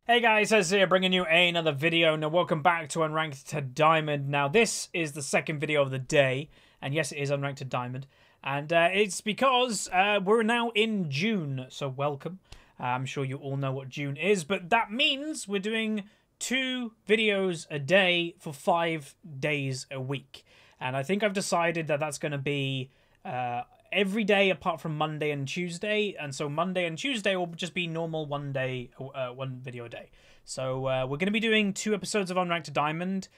Hey guys, Huzzy here bringing you another video. Now welcome back to Unranked to Diamond. Now this is the second video of the day, and yes it is Unranked to Diamond. And it's because we're now in June, so welcome. I'm sure you all know what June is, but that means we're doing 2 videos a day for 5 days a week. And I think I've decided that that's going to be every day apart from Monday and Tuesday, and so Monday and Tuesday will just be normal one video a day. So we're going to be doing 2 episodes of Unranked to Diamond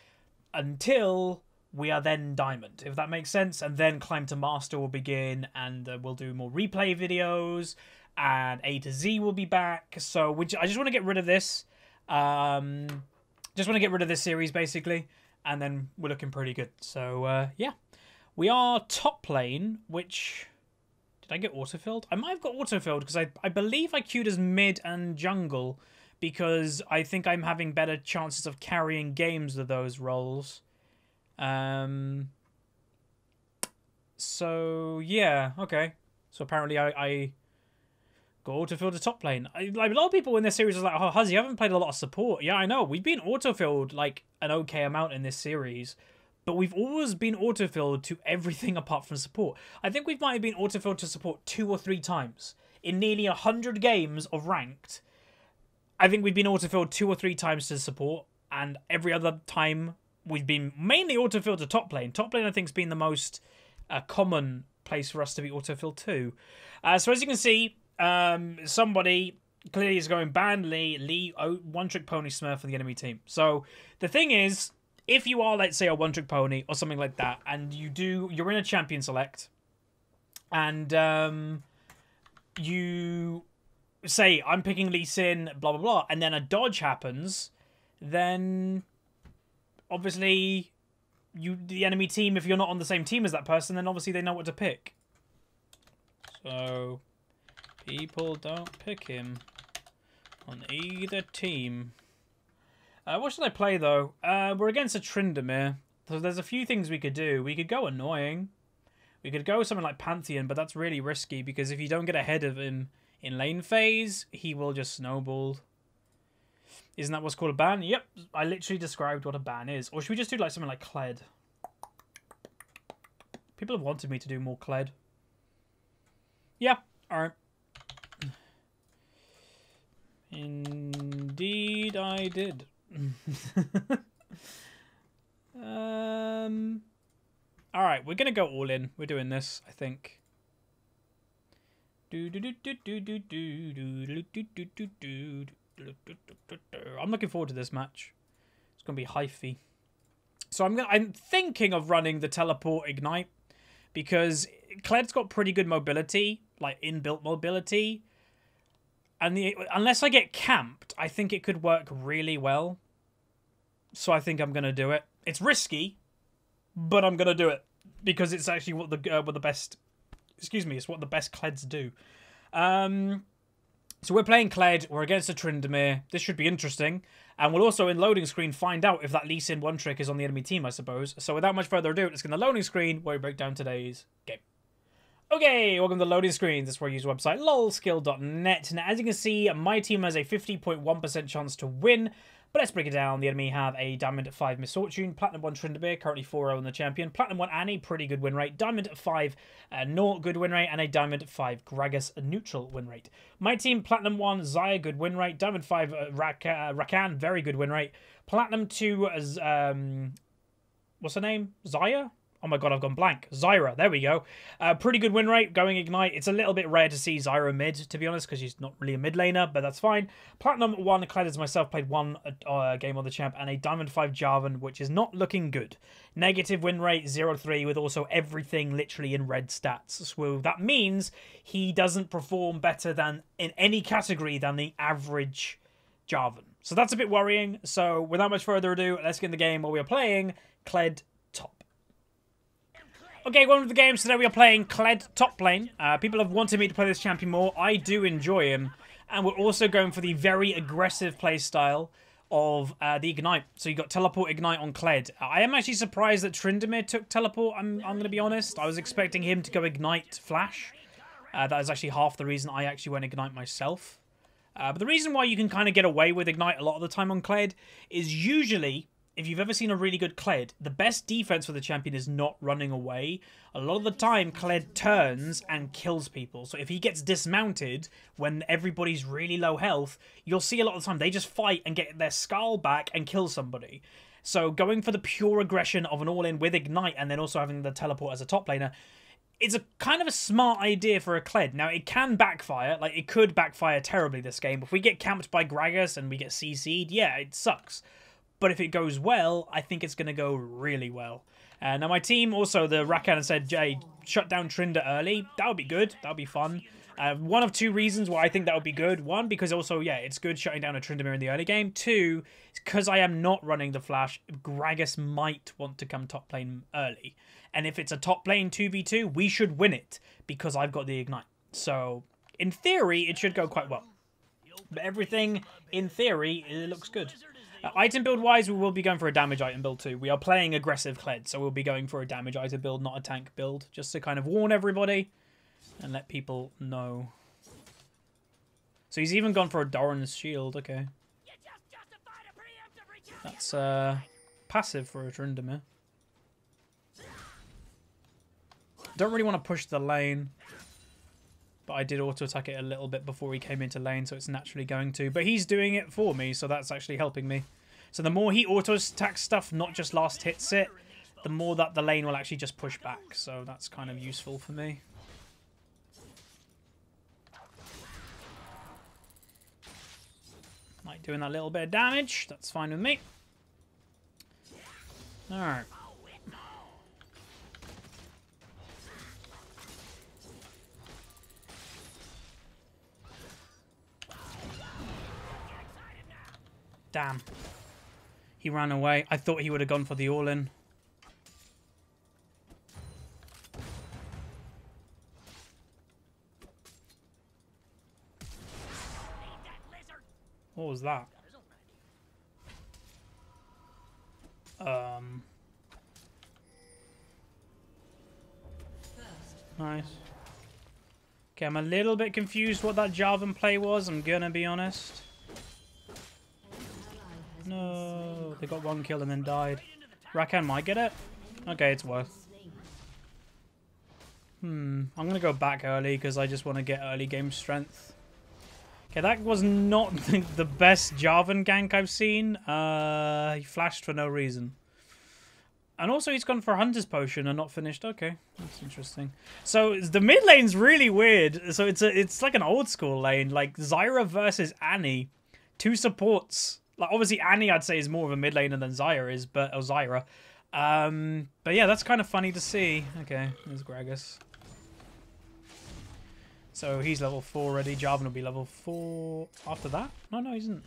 until we are then Diamond, if that makes sense, and then Climb to Master will begin, and we'll do more replay videos, and A to Z will be back. So I just want to get rid of this. Just want to get rid of this series basically, and then we're looking pretty good. So yeah. We are top lane, which... Did I get autofilled? I might have got autofilled because I believe I queued as mid and jungle because I think I'm having better chances of carrying games with those roles. So, yeah, okay. So apparently I got autofilled to top lane. Like, a lot of people in this series are like, oh, Huzzy, you haven't played a lot of support. Yeah, I know. We've been autofilled like an okay amount in this series. But we've always been autofilled to everything apart from support. I think we might have been autofilled to support 2 or 3 times. In nearly 100 games of Ranked, I think we've been autofilled 2 or 3 times to support. And every other time, we've been mainly autofilled to top lane. Top lane, I think, has been the most common place for us to be autofilled to. So as you can see, somebody clearly is going ban Lee, one-trick pony smurf for the enemy team. So the thing is, if you are, let's say, a one-trick pony or something like that, and you're in a champion select, and you say, I'm picking Lee Sin, blah, blah, blah, and then a dodge happens, then obviously the enemy team, if you're not on the same team as that person, then obviously they know what to pick. So, people don't pick him on either team. What should I play, though? We're against a Tryndamere, so there's a few things we could do. We could go annoying. We could go something like Pantheon, but that's really risky, because if you don't get ahead of him in lane phase, he will just snowball. Isn't that what's called a ban? Yep, I literally described what a ban is. Or should we just do like something like Kled? People have wanted me to do more Kled. Yeah, alright. Indeed I did. Alright, we're gonna go all in. We're doing this, I think. I'm looking forward to this match. It's gonna be hyphy. So I'm thinking of running the teleport ignite because Kled's got pretty good mobility, like inbuilt mobility. And unless I get camped, I think it could work really well. So I think I'm gonna do it. It's risky, but I'm gonna do it because it's actually what the best. Excuse me, it's what the best Kleds do. So we're playing Kled. We're against a Tryndamere. This should be interesting, and we'll also in loading screen find out if that Lee Sin one trick is on the enemy team, I suppose. So without much further ado, let's get the loading screen where we break down today's game. Okay, welcome to the loading screen. This is where I use the website lolskill.net. Now, as you can see, my team has a 50.1% chance to win. But let's break it down. The enemy have a Diamond 5 Misfortune, Platinum 1 Tryndamere, currently 4-0 in the champion, Platinum 1 Annie, pretty good win rate, Diamond 5 Nor, good win rate, and a Diamond 5 Gragas, a neutral win rate. My team, Platinum 1 Xayah, good win rate, Diamond 5 Rakan, very good win rate, Platinum 2, what's her name? Xayah? Oh my god, I've gone blank. Zyra, there we go. Pretty good win rate, going Ignite. It's a little bit rare to see Zyra mid, to be honest, because she's not really a mid laner, but that's fine. Platinum 1, Kled as myself, played 1 game on the champ, and a Diamond 5 Jarvan, which is not looking good. Negative win rate, 0-3, with also everything literally in red stats. So that means he doesn't perform better than in any category than the average Jarvan. So that's a bit worrying. So without much further ado, let's get in the game where we are playing Kled top. Okay, welcome to the games. Today we are playing Kled top lane. People have wanted me to play this champion more. I do enjoy him. And we're also going for the very aggressive playstyle of the Ignite. So you got Teleport Ignite on Kled. I am actually surprised that Tryndamere took Teleport, I'm going to be honest. I was expecting him to go Ignite Flash. That is actually half the reason I actually went Ignite myself. But the reason why you can kind of get away with Ignite a lot of the time on Kled is usually, if you've ever seen a really good Kled, the best defense for the champion is not running away. A lot of the time, Kled turns and kills people. So if he gets dismounted when everybody's really low health, you'll see a lot of the time they just fight and get their skull back and kill somebody. So going for the pure aggression of an all-in with Ignite and then also having the teleport as a top laner, it's a kind of a smart idea for a Kled. Now, it can backfire. Like, it could backfire terribly this game. If we get camped by Gragas and we get CC'd, yeah, it sucks. But if it goes well, I think it's going to go really well. Now, my team also, the Rakan said, Jay, shut down Trinder early. That would be good. That would be fun. One of two reasons why I think that would be good. One, because also, yeah, it's good shutting down a Tryndamere in the early game. Two, because I am not running the flash, Gragas might want to come top lane early. And if it's a top lane 2v2, we should win it because I've got the Ignite. So, in theory, it should go quite well. But everything, in theory, it looks good. Item build-wise, we will be going for a damage item build too. We are playing aggressive Kled, so we'll be going for a damage item build, not a tank build. Just to kind of warn everybody and let people know. So he's even gone for a Doran's shield, okay. That's passive for a Tryndamere. Don't really want to push the lane, but I did auto-attack it a little bit before he came into lane, so it's naturally going to. But he's doing it for me, so that's actually helping me. So the more he auto-attacks stuff, not just last hits it, the more that the lane will actually just push back. So that's kind of useful for me. Like doing that little bit of damage, that's fine with me. Alright. Damn. He ran away. I thought he would have gone for the all-in. What was that? Nice. Okay, I'm a little bit confused what that Jarvan play was, I'm gonna be honest. No, they got one kill and then died. Rakan might get it. Okay, it's worth. I'm going to go back early because I just want to get early game strength. Okay, that was not the best Jarvan gank I've seen. He flashed for no reason. And also he's gone for Hunter's Potion and not finished. Okay, that's interesting. So the mid lane's really weird. So it's like an old school lane. Like Zyra versus Annie. Two supports. Like, obviously, Annie, I'd say, is more of a mid laner than Zyra is, but Zyra. But yeah, that's kind of funny to see. Okay, there's Gragas. So he's level 4 already. Jarvan will be level 4 after that. No, he isn't.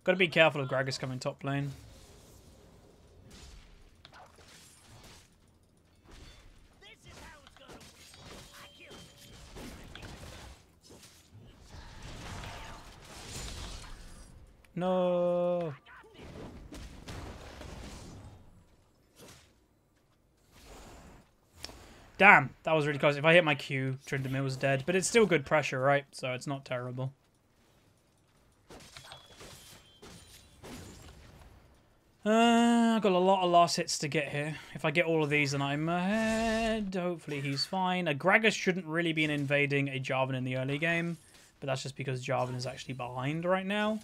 Got to be careful of Gragas coming top lane. No. Damn, that was really close. If I hit my Q, Tryndamere was dead. But it's still good pressure, right? So it's not terrible. I've got a lot of last hits to get here. If I get all of these, then I'm ahead. Hopefully he's fine. A Gragas shouldn't really be invading a Jarvan in the early game. But that's just because Jarvan is actually behind right now.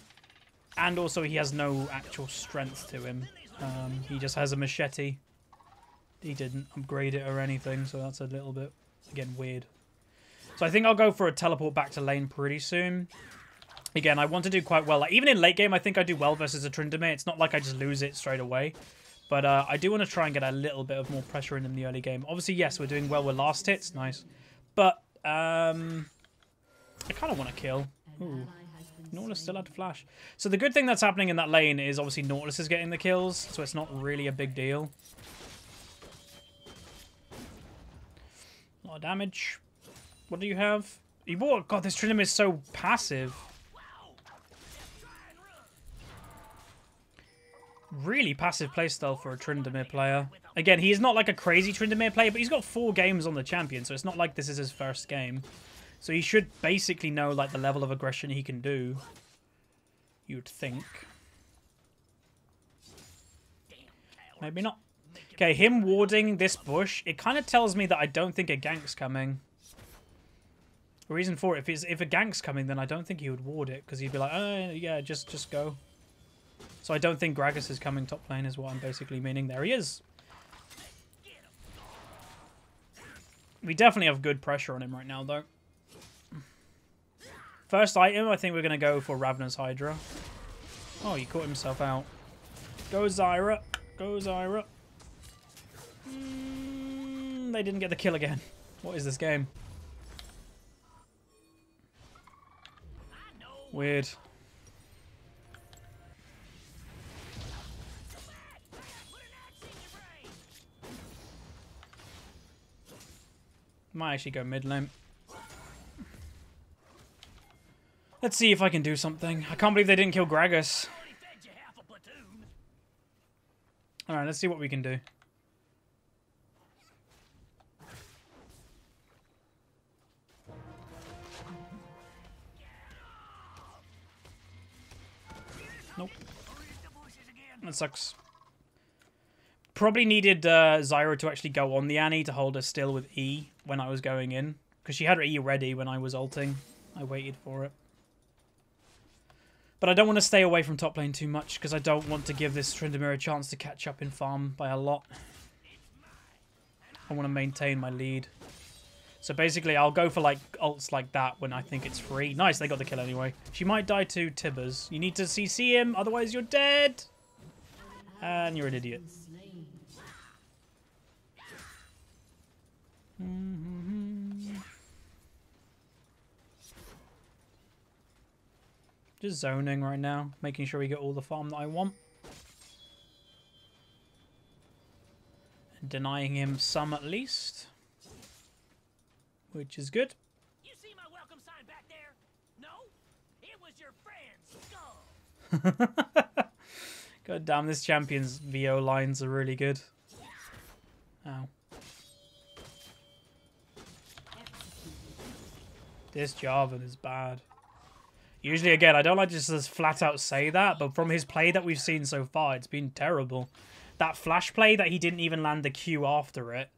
And also, he has no actual strength to him. He just has a machete. He didn't upgrade it or anything, so that's a little bit, again, weird. So I think I'll go for a teleport back to lane pretty soon. Again, I want to do quite well. Like, even in late game, I think I do well versus a Tryndamere. It's not like I just lose it straight away. But I do want to try and get a little bit of more pressure in the early game. Obviously, yes, we're doing well with last hits. Nice. But I kind of want to kill. Ooh. Nautilus still had to flash. So the good thing that's happening in that lane is obviously Nautilus is getting the kills, so it's not really a big deal. A lot of damage. What do you have? You bought... God, this Tryndamere is so passive. Really passive playstyle for a Tryndamere player. Again, he is not like a crazy Tryndamere player, but he's got 4 games on the champion, so it's not like this is his first game. So he should basically know like the level of aggression he can do. You'd think. Maybe not. Okay, him warding this bush, it kind of tells me that I don't think a gank's coming. The reason for it, if a gank's coming, then I don't think he would ward it, because he'd be like, oh, yeah, just go. So I don't think Gragas is coming top lane, is what I'm basically meaning. There he is. We definitely have good pressure on him right now, though. First item, I think we're going to go for Ravna's Hydra. Oh, he caught himself out. Go, Zyra. Go, Zyra. They didn't get the kill again. What is this game? Weird. Might actually go mid lane. Let's see if I can do something. I can't believe they didn't kill Gragas. Alright, let's see what we can do. Nope. That sucks. Probably needed Zyra to actually go on the Annie to hold her still with E when I was going in. Because she had her E ready when I was ulting. I waited for it. But I don't want to stay away from top lane too much because I don't want to give this Tryndamere a chance to catch up in farm by a lot. I want to maintain my lead. So basically I'll go for like ults like that when I think it's free. Nice, they got the kill anyway. She might die to Tibbers. You need to CC him, otherwise you're dead. And you're an idiot. Just zoning right now, making sure we get all the farm that I want. And denying him some at least. Which is good. You see my welcome sign back there? No? It was your friend's skull. God damn, this champion's VO lines are really good. Ow. This Jarvan is bad. Usually, again, I don't like to just flat out say that, but from his play that we've seen so far, it's been terrible. That flash play that he didn't even land the Q after it.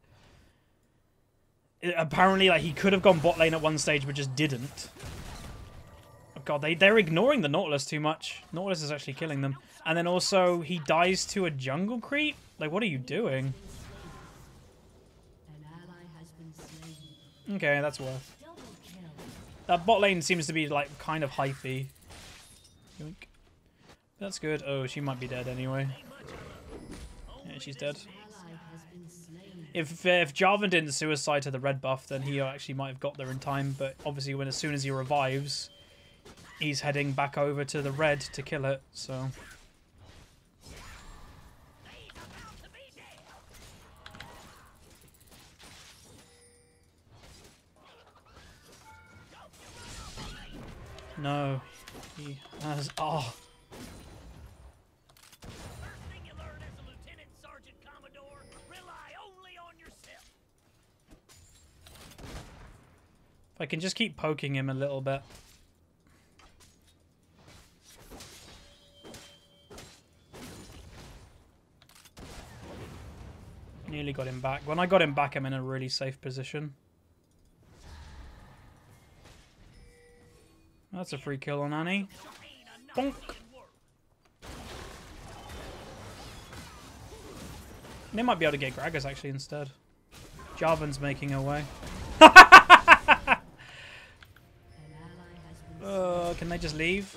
Apparently, like, he could have gone bot lane at one stage, but just didn't. Oh god, they're ignoring the Nautilus too much. Nautilus is actually killing them. And then also, he dies to a jungle creep? Like, what are you doing? Okay, that's worth. That bot lane seems to be, like, kind of hyphy. That's good. Oh, she might be dead anyway. Yeah, she's dead. If Jarvan didn't suicide to the red buff, then he actually might have got there in time. But obviously, as soon as he revives, he's heading back over to the red to kill it. So. No, he has. Oh. If I can just keep poking him a little bit. Nearly got him back. When I got him back, I'm in a really safe position. That's a free kill on Annie. Bonk. They might be able to get Gragas actually instead. Jarvan's making her way. Can they just leave?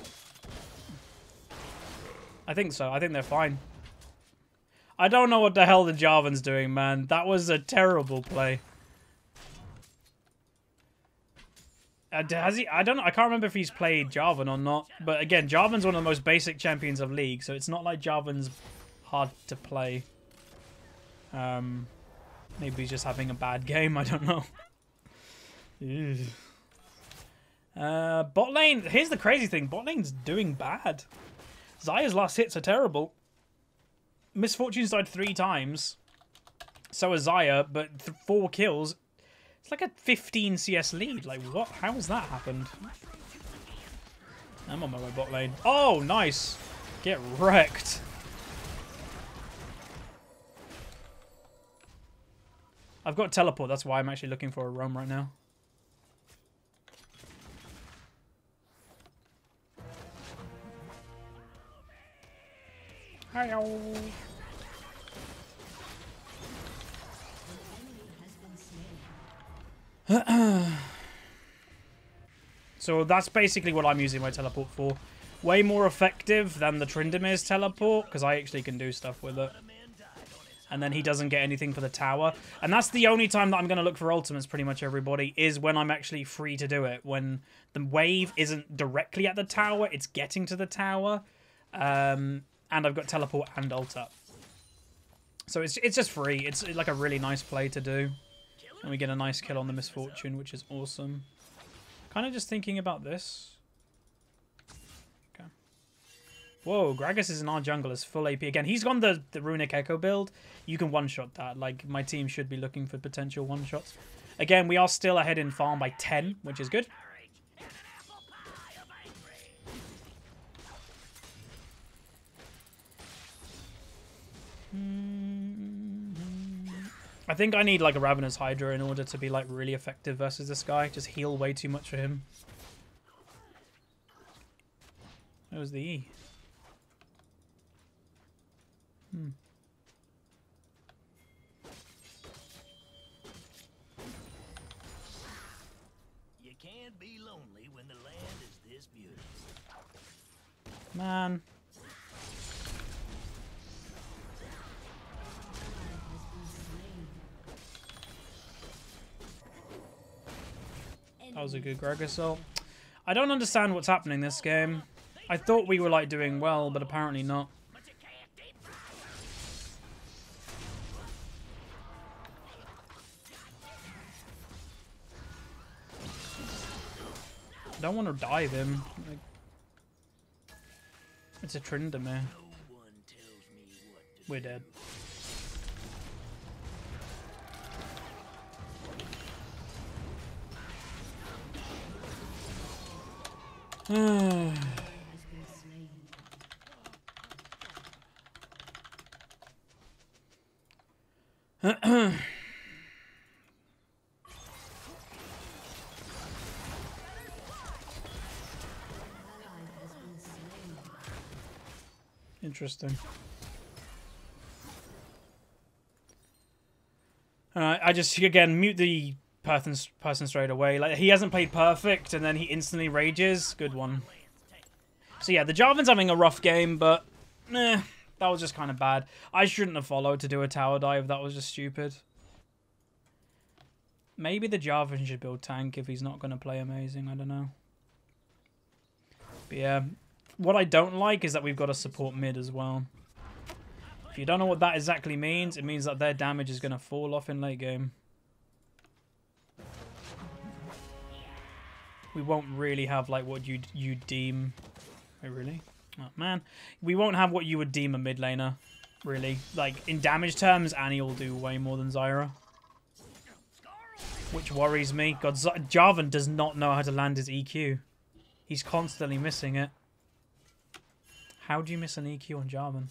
I think so. I think they're fine. I don't know what the hell the Jarvan's doing, man. That was a terrible play. Has he? I don't know. I can't remember if he's played Jarvan or not. But again, Jarvan's one of the most basic champions of League, so it's not like Jarvan's hard to play. Maybe he's just having a bad game. I don't know. Bot lane. Here's the crazy thing. Bot lane's doing bad. Zaya's last hits are terrible. Misfortune's died 3 times. So has Zaya, but 4 kills. It's like a 15 CS lead. Like, what? How has that happened? I'm on my way bot lane. Oh, nice. Get wrecked. I've got teleport. That's why I'm actually looking for a roam right now. Hi-yo. So that's basically what I'm using my teleport for. Way more effective than the Tryndamere's teleport, because I actually can do stuff with it. And then he doesn't get anything for the tower. And that's the only time that I'm going to look for ultimates, pretty much everybody, is when I'm actually free to do it. When the wave isn't directly at the tower, it's getting to the tower. And I've got teleport and ult up. So it's just free. It's like a really nice play to do. And we get a nice kill on the Misfortune, which is awesome. Kind of just thinking about this. Okay. Whoa, Gragas is in our jungle as full AP again. He's gone the Runic Echo build. You can one-shot that. Like, my team should be looking for potential one-shots. Again, we are still ahead in farm by 10, which is good. I think I need like a Ravenous Hydra in order to be like really effective versus this guy. Just heal way too much for him. That was the E. You can't be lonely when the land is this beautiful. Man. That was a good Gragas ult. I don't understand what's happening this game. I thought we were like doing well, but apparently not. I don't want to dive him. Like, it's a Tryndamere. We're dead. Interesting. I just, again, mute the person straight away. Like, he hasn't played perfect, and then he instantly rages. Good one. So yeah, the Jarvan's having a rough game, but that was just kind of bad. I shouldn't have followed to do a tower dive. That was just stupid. Maybe the Jarvan should build tank if he's not going to play amazing. I don't know. But yeah, what I don't like is that we've got to support mid as well. If you don't know what that exactly means, it means that their damage is going to fall off in late game. We won't really have like what you deem... Wait, really? Oh, man. We won't have what you would deem a mid laner, really. Like, in damage terms, Annie will do way more than Zyra. Which worries me. God, Jarvan does not know how to land his EQ. He's constantly missing it. How do you miss an EQ on Jarvan?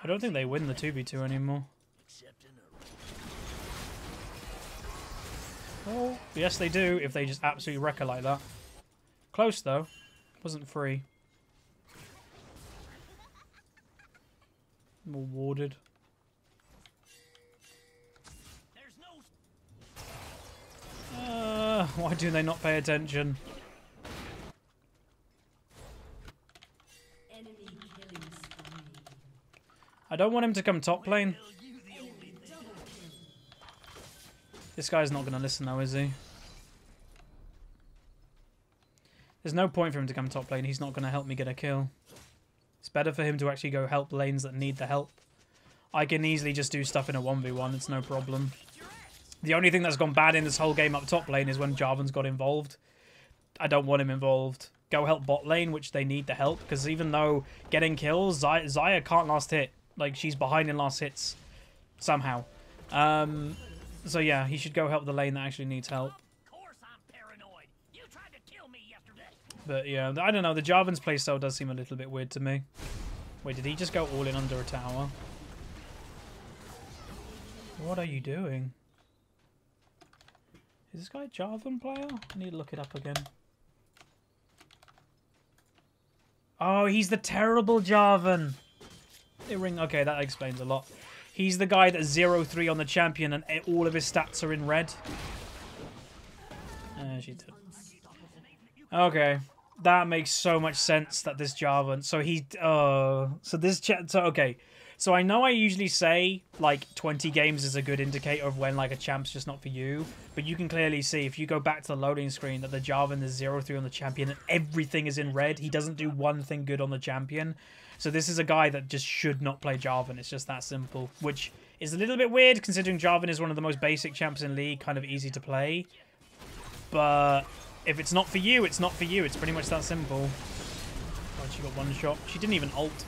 I don't think they win the 2v2 anymore. Oh, yes they do, if they just absolutely wreck her like that. Close, though. Wasn't free. More warded. Why do they not pay attention? I don't want him to come top lane. This guy's not going to listen though, is he? There's no point for him to come top lane. He's not going to help me get a kill. It's better for him to actually go help lanes that need the help. I can easily just do stuff in a 1v1. It's no problem. The only thing that's gone bad in this whole game up top lane is when Jarvan's got involved. I don't want him involved. go help bot lane, which they need the help, because even though getting kills, Xayah can't last hit. Like, she's behind in last hits somehow. So yeah, he should go help the lane that actually needs help. Of course I'm paranoid. You tried to kill me yesterday. But yeah, I don't know. The Jarvan's playstyle does seem a little bit weird to me. Wait, did he just go all in under a tower? What are you doing? Is this guy a Jarvan player? I need to look it up again. Oh, he's the terrible Jarvan. Okay, that explains a lot. He's the guy that's 0-3 on the champion and all of his stats are in red. She did. Okay. That makes so much sense that this Jarvan... So he... okay. So I know I usually say, like, 20 games is a good indicator of when, like, a champ's just not for you. But you can clearly see, if you go back to the loading screen, that the Jarvan is 0-3 on the champion and everything is in red. He doesn't do one thing good on the champion. So this is a guy that just should not play Jarvan. It's just that simple. Which is a little bit weird, considering Jarvan is one of the most basic champs in League. Kind of easy to play. But if it's not for you, it's not for you. It's pretty much that simple. Oh, she got one shot. She didn't even ult.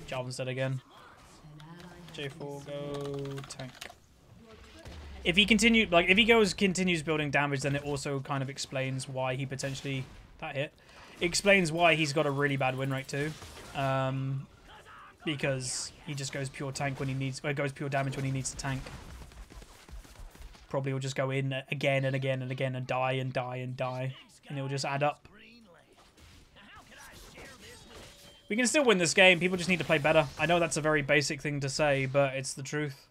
Jarvan's dead again. J4, go tank. If he continues building damage, then it also kind of explains why he potentially... That hit. It explains why he's got a really bad win rate too. Because he just goes pure tank when he needs... Or goes pure damage when he needs to tank. Probably will just go in again and again and again and die and die and die. And it'll just add up. We can still win this game. People just need to play better. I know that's a very basic thing to say, but it's the truth.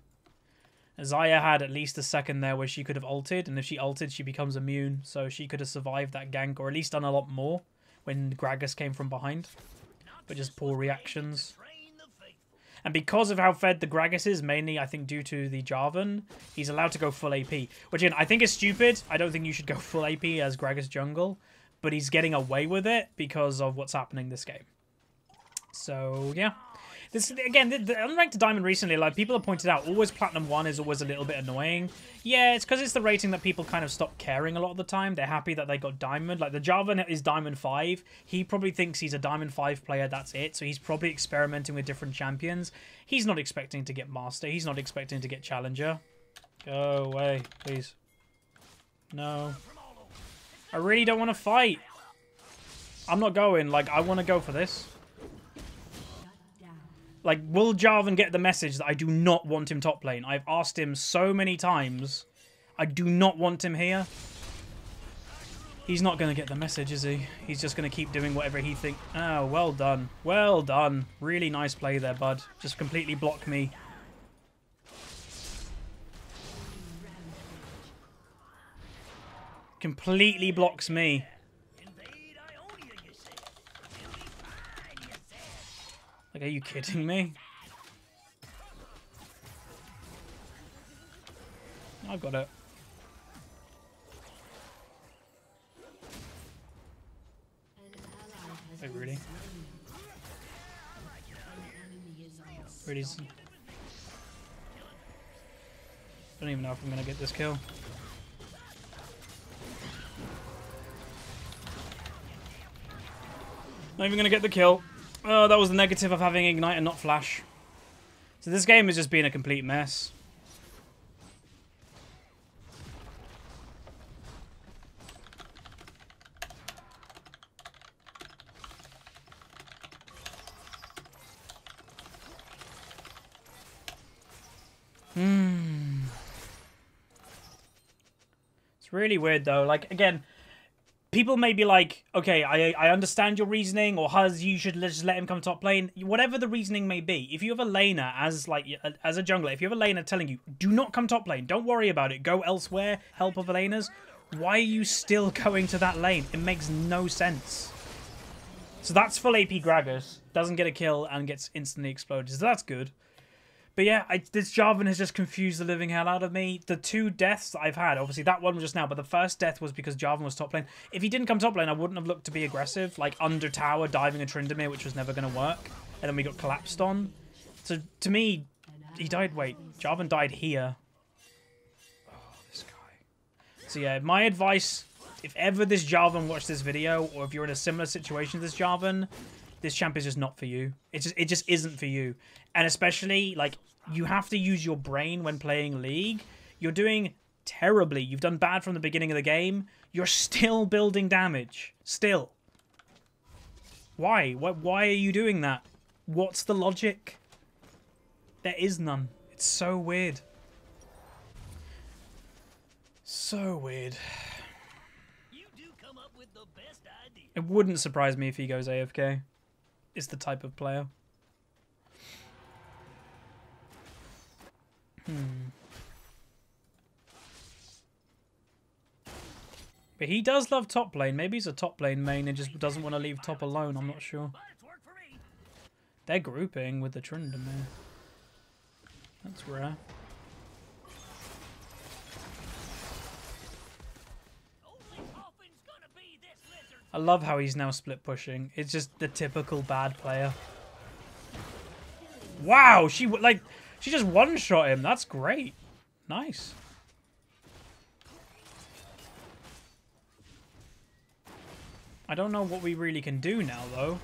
Xayah had at least a second there where she could have ulted, and if she ulted, she becomes immune. So she could have survived that gank, or at least done a lot more when Gragas came from behind. But just poor reactions. And because of how fed the Gragas is, mainly I think due to the Jarvan, he's allowed to go full AP. Which again, I think is stupid. I don't think you should go full AP as Gragas jungle. But he's getting away with it because of what's happening this game. So, yeah. This again, the Unranked Diamond recently, like people have pointed out, always Platinum 1 is always a little bit annoying. Yeah, it's because it's the rating that people kind of stop caring a lot of the time. They're happy that they got Diamond. Like, the Jarvan is Diamond 5. He probably thinks he's a Diamond 5 player, that's it. So he's probably experimenting with different champions. He's not expecting to get Master. He's not expecting to get Challenger. Go away, please. No. I really don't want to fight. I'm not going. Like, I want to go for this. Like, will Jarvan get the message that I do not want him top lane? I've asked him so many times. I do not want him here. He's not going to get the message, is he? He's just going to keep doing whatever he thinks. Oh, well done. Well done. Really nice play there, bud. Just completely block me. Completely blocks me. Like, are you kidding me? I've got it. Wait, really? Really? I don't even know if I'm gonna get this kill. Not even gonna get the kill. Oh, that was the negative of having Ignite and not Flash. So this game is just being a complete mess. It's really weird though. Like, again, people may be like, okay, I understand your reasoning, or Huz, you should just let him come top lane. Whatever the reasoning may be, if you have a laner as a jungler, if you have a laner telling you, do not come top lane, don't worry about it, go elsewhere, help other laners, why are you still going to that lane? It makes no sense. So that's full AP Gragas, doesn't get a kill and gets instantly exploded, so that's good. But yeah, this Jarvan has just confused the living hell out of me. The two deaths that I've had, obviously that one was just now, but the first death was because Jarvan was top lane. If he didn't come top lane, I wouldn't have looked to be aggressive, like under tower, diving a Tryndamere, which was never going to work. And then we got collapsed on. So to me, he died, wait, Jarvan died here. Oh, this guy. So yeah, my advice If ever this Jarvan watched this video, or if you're in a similar situation to this Jarvan, this champ is just not for you. It just isn't for you. And especially, like, you have to use your brain when playing League. You're doing terribly. You've done bad from the beginning of the game. You're still building damage. Still. Why? Why are you doing that? What's the logic? There is none. It's so weird. So weird. You do come up with the best idea. It wouldn't surprise me if he goes AFK. It's the type of player. But he does love top lane. Maybe he's a top lane main and just doesn't want to leave top alone. I'm not sure. But it's worked for me. They're grouping with the Tryndamere. That's rare. Only Dolphin's gonna be this lizard. I love how he's now split pushing. It's just the typical bad player. Wow, she just one-shot him. That's great. Nice. I don't know what we really can do now, though.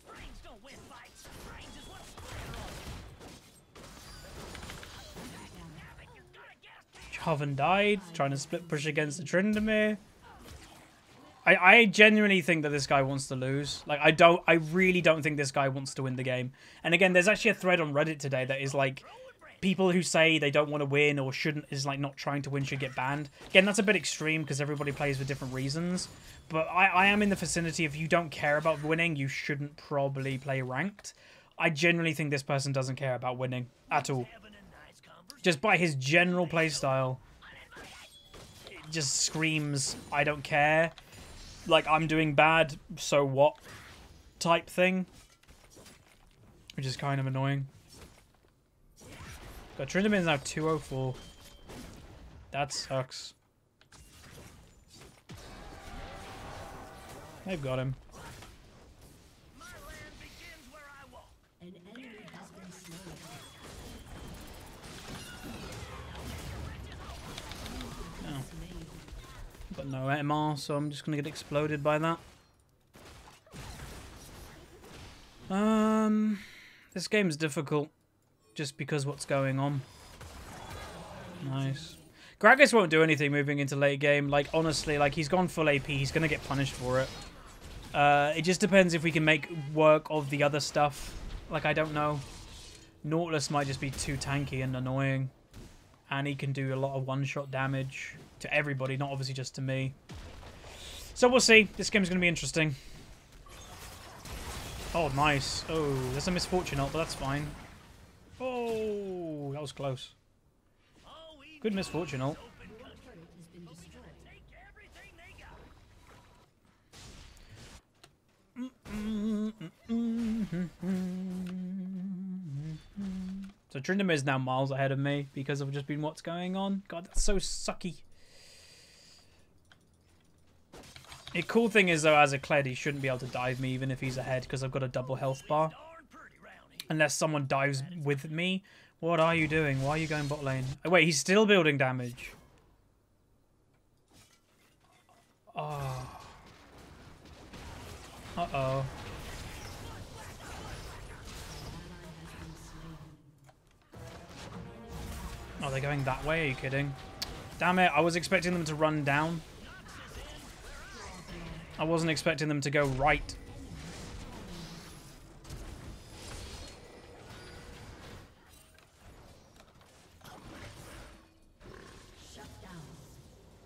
Brains don't win fights. Brains is what's Jarvan died, trying to split push against the Tryndamere. I genuinely think that this guy wants to lose. Like, I really don't think this guy wants to win the game. And again, there's actually a thread on Reddit today that is like, people who say they don't want to win or shouldn't, is like not trying to win, should get banned. Again, that's a bit extreme because everybody plays for different reasons. But I am in the vicinity, if you don't care about winning, you shouldn't probably play ranked. I genuinely think this person doesn't care about winning at all. Just by his general playstyle, it just screams, I don't care. Like, I'm doing bad, so what? Type thing. Which is kind of annoying. God, Tryndamere is now 204. That sucks. They've got him. my land begins where I walk. An enemy has been slain. Oh. Got no MR, so I'm just gonna get exploded by that. This game's difficult just because what's going on. Nice. Gragas won't do anything moving into late game. Like, honestly, like, he's gone full AP. He's gonna get punished for it. It just depends if we can make work of the other stuff. Like, I don't know. Nautilus might just be too tanky and annoying. And he can do a lot of one-shot damage to everybody, not obviously just to me. So we'll see. This game's going to be interesting. Oh, nice. Oh, there's a misfortune ult, but that's fine. Oh, that was close. Good misfortune ult. So Tryndamere is now miles ahead of me because of just been what's going on. God, that's so sucky. The cool thing is, though, as a Kled, he shouldn't be able to dive me even if he's ahead because I've got a double health bar. Unless someone dives with me. What are you doing? Why are you going bot lane? Oh, wait, he's still building damage. Oh. Uh-oh. Oh, they're going that way? Are you kidding? Damn it, I was expecting them to run down. I wasn't expecting them to go right.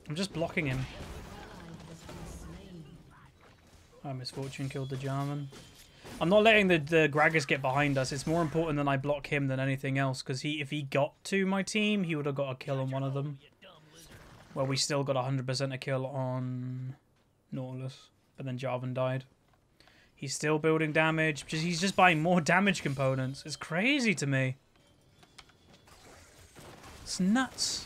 I'm just blocking him. Oh, misfortune killed the Jarvan. I'm not letting the Gragas get behind us. It's more important that I block him than anything else. Because if he got to my team, he would have got a kill on one of them. Well, we still got 100% a kill on Nautilus. But then Jarvan died. He's still building damage. He's just buying more damage components. It's crazy to me. It's nuts.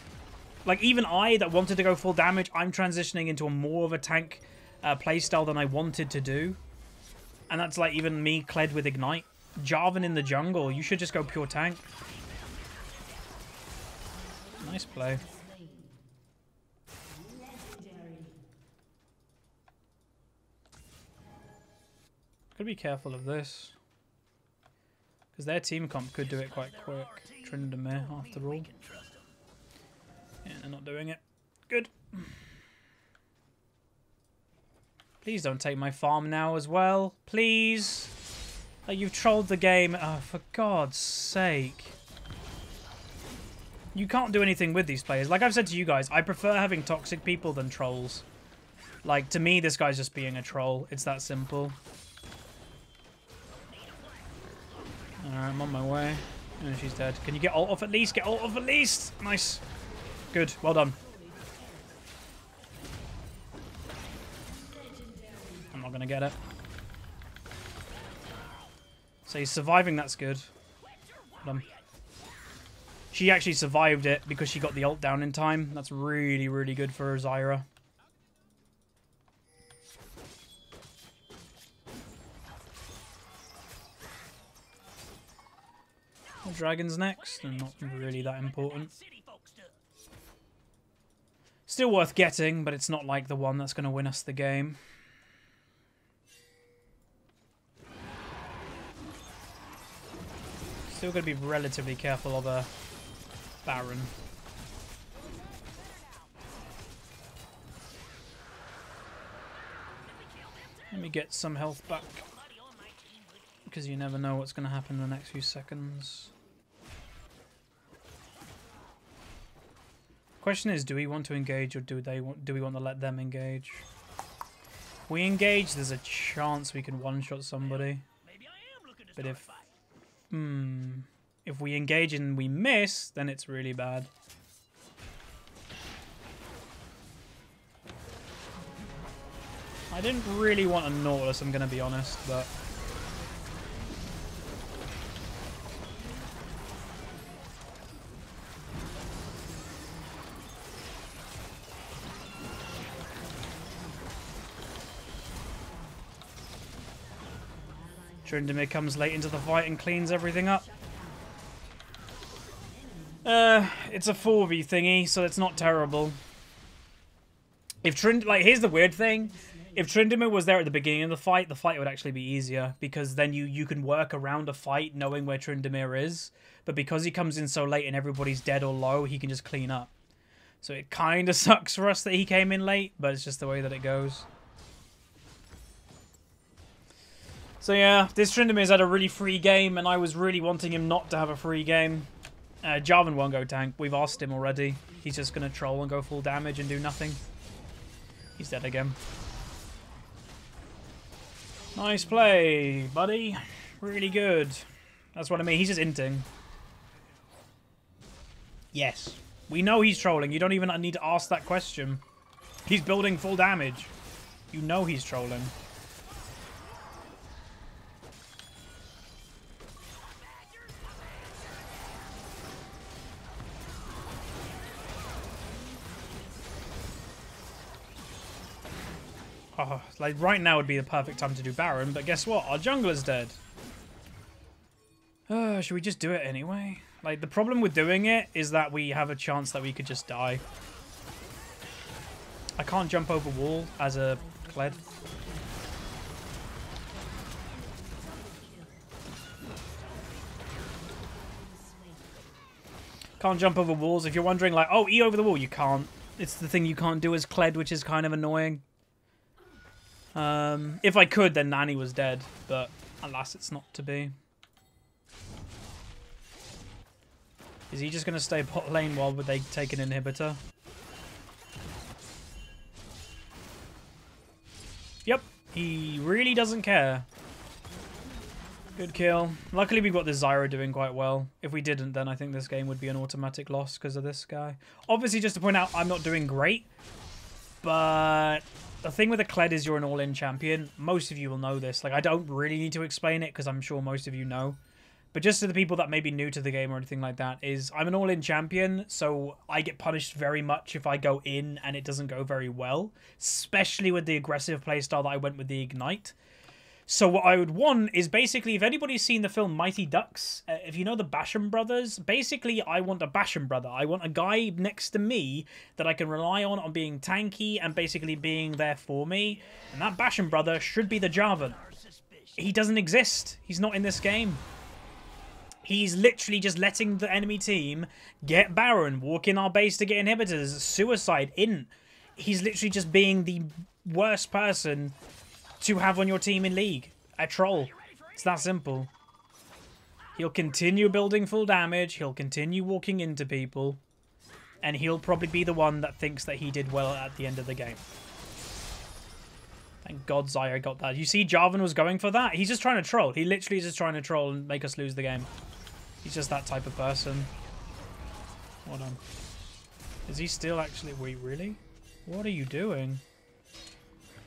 Like, even I, that wanted to go full damage, I'm transitioning into a more of a tank playstyle than I wanted to do. And that's like even me, Kled with Ignite. Jarvan in the jungle, you should just go pure tank. Nice play. Gotta be careful of this. Because their team comp could do it quite quick. Tryndamere, after all. Yeah, they're not doing it. Good. Please don't take my farm now as well. Please. Like, you've trolled the game. Oh, for God's sake. You can't do anything with these players. Like I've said to you guys, I prefer having toxic people than trolls. Like, to me, this guy's just being a troll. It's that simple. Alright, I'm on my way. Oh, she's dead. Can you get ult off at least? Get ult off at least! Nice. Good. Well done. I'm not going to get it. So he's surviving. That's good. Well done. She actually survived it because she got the ult down in time. That's really, really good for Zyra. Dragon's next, and not really that important. Still worth getting, but it's not like the one that's going to win us the game. Still going to be relatively careful of a Baron. Let me get some health back, because you never know what's going to happen in the next few seconds. Question is, do we want to engage, or do we want to let them engage? If we engage, there's a chance we can one-shot somebody. But if we engage and we miss, then it's really bad. I didn't really want a Nautilus, I'm going to be honest, but... Tryndamere comes late into the fight and cleans everything up. It's a 4v thingy, so it's not terrible. If here's the weird thing. If Tryndamere was there at the beginning of the fight would actually be easier, because then you can work around a fight knowing where Tryndamere is. But because he comes in so late and everybody's dead or low, he can just clean up. So it kind of sucks for us that he came in late, but it's just the way that it goes. So yeah, this Tryndamere's had a really free game, and I was really wanting him not to have a free game. Jarvan won't go tank. We've asked him already. He's just going to troll and go full damage and do nothing. He's dead again. Nice play, buddy. Really good. That's what I mean. He's just inting. Yes. We know he's trolling. You don't even need to ask that question. He's building full damage. You know he's trolling. Oh, like right now would be the perfect time to do Baron, but guess what? Our jungler's dead. Should we just do it anyway? Like, the problem with doing it is that we have a chance that we could just die. I can't jump over wall as a Kled. Can't jump over walls. If you're wondering, like, oh, E over the wall, you can't. It's the thing you can't do as Kled, which is kind of annoying. If I could, then Nani was dead, but alas, it's not to be. Is he just going to stay bot lane while they take an inhibitor? Yep, he really doesn't care. Good kill. Luckily, we've got this Zyra doing quite well. If we didn't, then I think this game would be an automatic loss because of this guy. Obviously, just to point out, I'm not doing great, but the thing with a Kled is you're an all-in champion. Most of you will know this. Like, I don't really need to explain it because I'm sure most of you know. But just to the people that may be new to the game or anything like that, is I'm an all-in champion, so I get punished very much if I go in and it doesn't go very well, especially with the aggressive playstyle that I went with the Ignite. So what I would want is basically, if anybody's seen the film Mighty Ducks, if you know the Basham brothers, basically I want a Basham brother. I want a guy next to me that I can rely on being tanky and basically being there for me. And that Basham brother should be the Jarvan. He doesn't exist. He's not in this game. He's literally just letting the enemy team get Baron, walk in our base to get inhibitors, suicide in. He's literally just being the worst person to have on your team in League. A troll. It's that simple. He'll continue building full damage, he'll continue walking into people, and he'll probably be the one that thinks that he did well at the end of the game. Thank God Zyra got that. You see, Jarvan was going for that. He's just trying to troll. He literally is just trying to troll and make us lose the game. He's just that type of person. Hold on. Is he still actually... Wait, really? What are you doing?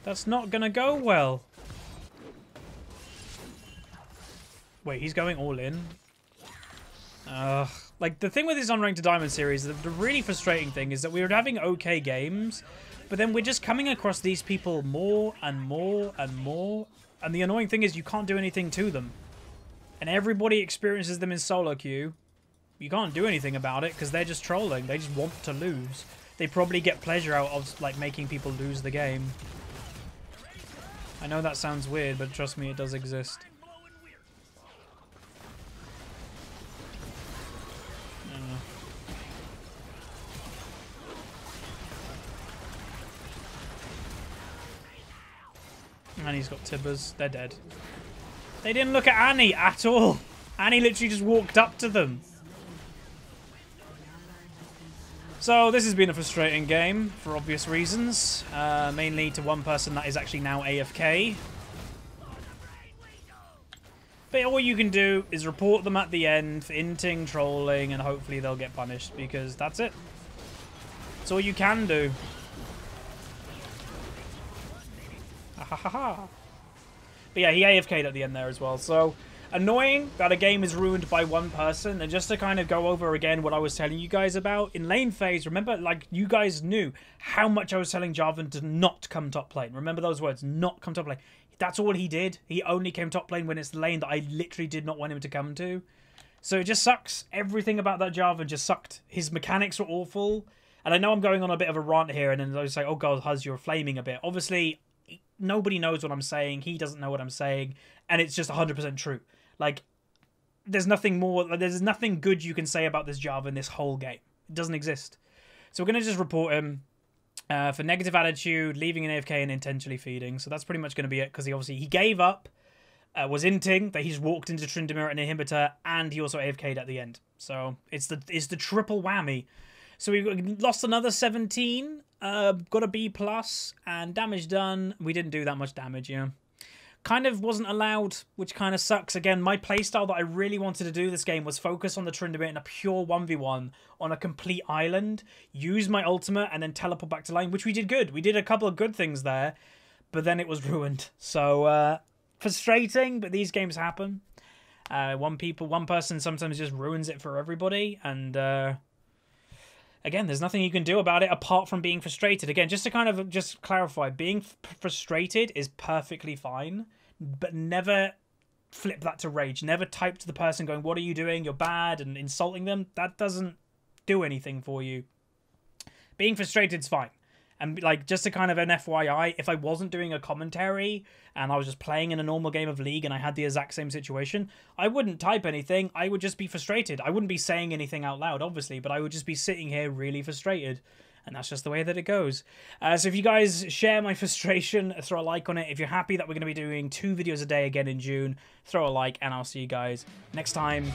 That's not gonna go well. Wait, he's going all in? Like, the thing with this Unranked to Diamond series, the really frustrating thing is that we were having okay games, but then we're just coming across these people more and more and more. And the annoying thing is you can't do anything to them. And everybody experiences them in solo queue. You can't do anything about it because they're just trolling. They just want to lose. They probably get pleasure out of like making people lose the game. I know that sounds weird, but trust me, it does exist. And he's got Tibbers. They're dead. They didn't look at Annie at all. Annie literally just walked up to them. So this has been a frustrating game for obvious reasons. Mainly to one person that is actually now AFK. But all you can do is report them at the end for inting, trolling, and hopefully they'll get punished because that's it. That's all you can do. But yeah, he AFK'd at the end there as well. So annoying that a game is ruined by one person. And just to kind of go over again what I was telling you guys about in lane phase, remember, like, you guys knew how much I was telling Jarvan to not come top lane. Remember those words, not come top lane. That's all he did. He only came top lane when it's the lane that I literally did not want him to come to. So it just sucks. Everything about that Jarvan just sucked. His mechanics were awful. And I know I'm going on a bit of a rant here, and then I was like, oh god, Huz, you're flaming a bit. Obviously, nobody knows what I'm saying. He doesn't know what I'm saying. And it's just 100% true. Like, there's nothing more, there's nothing good you can say about this Jarvan this whole game. It doesn't exist. So we're going to just report him for negative attitude, leaving an AFK and intentionally feeding. So that's pretty much going to be it, because he gave up, was inting, that he's walked into Tryndamere and inhibitor, and he also AFK'd at the end. So it's the triple whammy. So we lost another 17, got a B+, and damage done. We didn't do that much damage, yeah. Kind of wasn't allowed, which kind of sucks. Again, my playstyle that I really wanted to do this game was focus on the Tryndamere in a pure 1v1 on a complete island, use my ultimate, and then teleport back to lane, which we did good. We did a couple of good things there, but then it was ruined. So, frustrating, but these games happen. One person sometimes just ruins it for everybody, and again, there's nothing you can do about it apart from being frustrated. Again, just to kind of just clarify, being frustrated is perfectly fine, but never flip that to rage. Never type to the person going, what are you doing? You're bad, and insulting them. That doesn't do anything for you. Being frustrated is fine. And like, just to kind of an FYI, if I wasn't doing a commentary and I was just playing in a normal game of League and I had the exact same situation, I wouldn't type anything. I would just be frustrated. I wouldn't be saying anything out loud, obviously, but I would just be sitting here really frustrated. And that's just the way that it goes. So if you guys share my frustration, throw a like on it. If you're happy that we're going to be doing 2 videos a day again in June, throw a like, and I'll see you guys next time.